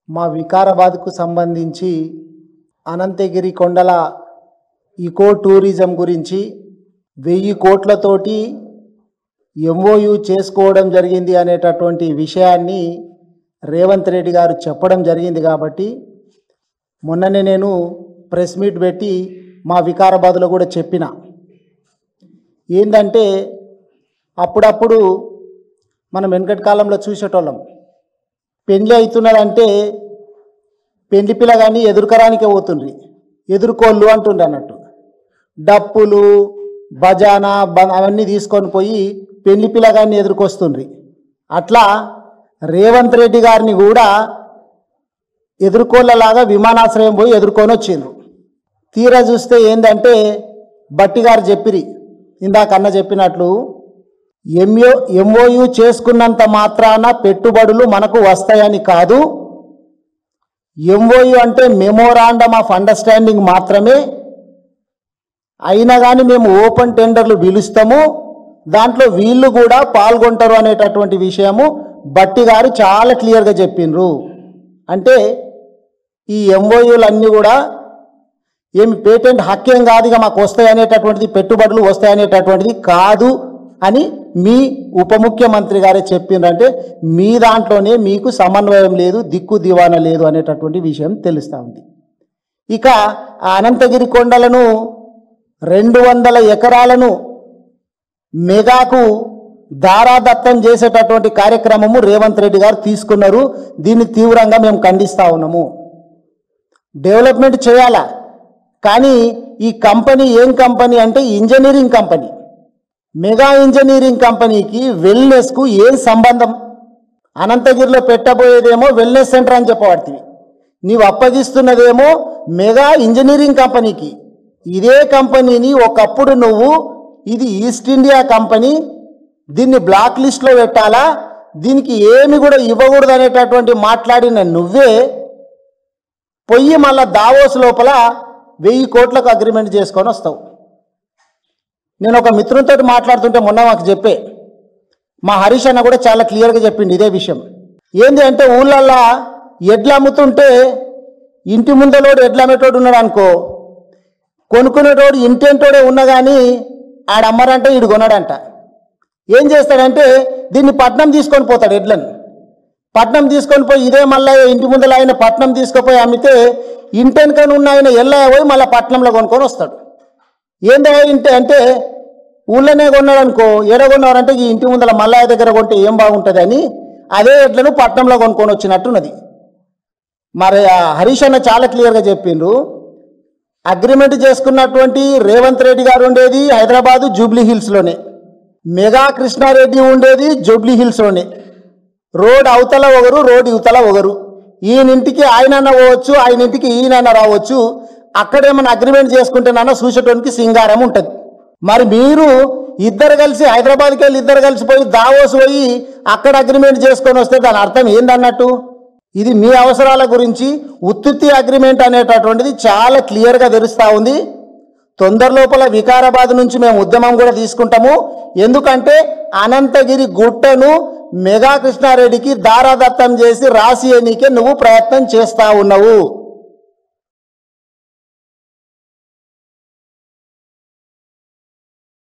మా వికారాబాద్కు సంబంధించి అనంతగిరి కొండల ఈకో టూరిజం గురించి 1000 కోట్లతోటి ఎంఓయు చేసుకోవడం జరిగింది అనేటటువంటి విషయాన్ని రేవంత్ రెడ్డి గారు చెప్పడం జరిగింది. కాబట్టి మొన్ననే నేను ప్రెస్ మీట్ పెట్టి మా వికారాబాద్లో కూడా చెప్పిన ఏంటంటే అప్పుడప్పుడు మనం వెనకటి కాలంలో చూసేటోళ్ళం, పెళ్లి అవుతున్నదంటే పెళ్లి పిల్లగాని ఎదుర్కరానికే పోతుండ్రి, ఎదుర్కోళ్ళు అంటుండ్రు అన్నట్టు. డప్పులు బజానా అవన్నీ తీసుకొని పోయి పెళ్లి పిల్లగాన్ని ఎదుర్కొస్తుండ్రి. అట్లా రేవంత్ రెడ్డి గారిని కూడా ఎదుర్కోళ్ళలాగా విమానాశ్రయం పోయి ఎదుర్కొని వచ్చిండ్రు. తీరా చూస్తే ఏంటంటే బట్టి గారు చెప్పిరి, ఇందాక అన్న చెప్పినట్లు ఎంఓయు చేసుకున్నంత మాత్రాన పెట్టుబడులు మనకు వస్తాయని కాదు. ఎంఓయు అంటే మెమోరాండమ్ ఆఫ్ అండర్స్టాండింగ్ మాత్రమే. అయినా కానీ మేము ఓపెన్ టెండర్లు పిలుస్తాము, దాంట్లో వీళ్ళు కూడా పాల్గొంటారు అనేటటువంటి విషయము బట్టి గారు చాలా క్లియర్గా చెప్పిండ్రు. అంటే ఈ ఎంఓయూలన్నీ కూడా ఏమి పేటెంట్ హక్కేం కాదు, ఇక మాకు వస్తాయనేటటువంటిది, పెట్టుబడులు వస్తాయనేటటువంటిది కాదు అని మీ ఉప ముఖ్యమంత్రి గారే చెప్పిండ్రంటే మీ దాంట్లోనే మీకు సమన్వయం లేదు, దిక్కు దివాన లేదు అనేటటువంటి విషయం తెలుస్తూ ఉంది. ఇక ఆ అనంతగిరి కొండలను 200 ఎకరాలను మెగాకు దారాదత్తం చేసేటటువంటి కార్యక్రమము రేవంత్ రెడ్డి గారు తీసుకున్నారు. దీన్ని తీవ్రంగా మేము ఖండిస్తూ ఉన్నాము. డెవలప్మెంట్ చేయాలా, కానీ ఈ కంపెనీ ఏం కంపెనీ అంటే ఇంజనీరింగ్ కంపెనీ. మెగా ఇంజనీరింగ్ కంపెనీకి వెల్నెస్కు ఏం సంబంధం? అనంతగిరిలో పెట్టబోయేదేమో వెల్నెస్ సెంటర్ అని చెప్పబడుతుంది, నీవు అప్పగిస్తున్నదేమో మెగా ఇంజనీరింగ్ కంపెనీకి. ఇదే కంపెనీని ఒకప్పుడు నువ్వు ఇది ఈస్ట్ ఇండియా కంపెనీ, దీన్ని బ్లాక్ లిస్ట్లో పెట్టాలా, దీనికి ఏమి కూడా ఇవ్వకూడదు అనేటటువంటి మాట్లాడిన నువ్వే పొయ్యి మళ్ళా దావోస్ లోపల 1000 కోట్లకు అగ్రిమెంట్ చేసుకొని వస్తావు. నేను ఒక మిత్రునితో మాట్లాడుతుంటే మొన్న మాకు చెప్పే మా హరీష్ అన్న కూడా చాలా క్లియర్గా చెప్పింది ఇదే విషయం. ఏంది అంటే ఊళ్ళల్లో ఎడ్లు అమ్ముతుంటే ఇంటి ముందలోడు ఎడ్లు అమ్మేటోడు ఉన్నాడు అనుకో, కొనుక్కునేటోడు ఇంటేంటోడే ఉన్నా కానీ ఆడమ్మరంటే ఈడు కొనడంట. ఏం చేస్తాడంటే దీన్ని పట్నం తీసుకొని పోతాడు, ఎడ్లను పట్నం తీసుకొని పోయి ఇదే మళ్ళీ ఇంటి ముందర ఆయన పట్నం తీసుకుపోయి అమ్మితే ఇంటెనకని ఉన్న ఆయన ఎల్లయ్య పోయి మళ్ళీ పట్నంలో కొనుక్కొని వస్తాడు. ఏందో ఇంటే అంటే ఊళ్ళోనే కొన్నాడు అనుకో, ఎడ కొన్నారంటే ఈ ఇంటి ముందర మల్లయ్య దగ్గర కొంటే ఏం బాగుంటుంది అని అదే ఎడ్లను పట్నంలో కొనుక్కొని వచ్చినట్టున్నది. మరి హరీష్ అన్న చాలా క్లియర్గా చెప్పిండ్రు, అగ్రిమెంట్ చేసుకున్నటువంటి రేవంత్ రెడ్డి గారు ఉండేది హైదరాబాదు జూబ్లీ హిల్స్లోనే, మెగా కృష్ణారెడ్డి ఉండేది జూబ్లీ హిల్స్లోనే. రోడ్ అవతల ఒకరు, రోడ్ ఇవతల ఒకరు. ఈయనింటికి ఆయనన్న పోవచ్చు, ఆయన ఇంటికి ఈయనన్న రావచ్చు. అక్కడేమన్నా అగ్రిమెంట్ చేసుకుంటేనన్నా చూసేటోనికి సింగారం ఉంటుంది. మరి మీరు ఇద్దరు కలిసి హైదరాబాద్కి వెళ్ళి ఇద్దరు కలిసిపోయి దావోస్ పోయి అక్కడ అగ్రిమెంట్ చేసుకొని వస్తే దాని అర్థం ఏందన్నట్టు? ఇది మీ అవసరాల గురించి ఉత్తుత్తి అగ్రిమెంట్ అనేటటువంటిది చాలా క్లియర్గా తెలుస్తూ ఉంది. తొందర లోపల వికారాబాద్ నుంచి మేము ఉద్యమం కూడా తీసుకుంటాము. ఎందుకంటే అనంతగిరి గుట్టను మెగా కృష్ణారెడ్డికి దారాదత్తం చేసి రాసియనీకే నువ్వు ప్రయత్నం చేస్తూ ఉన్నావు.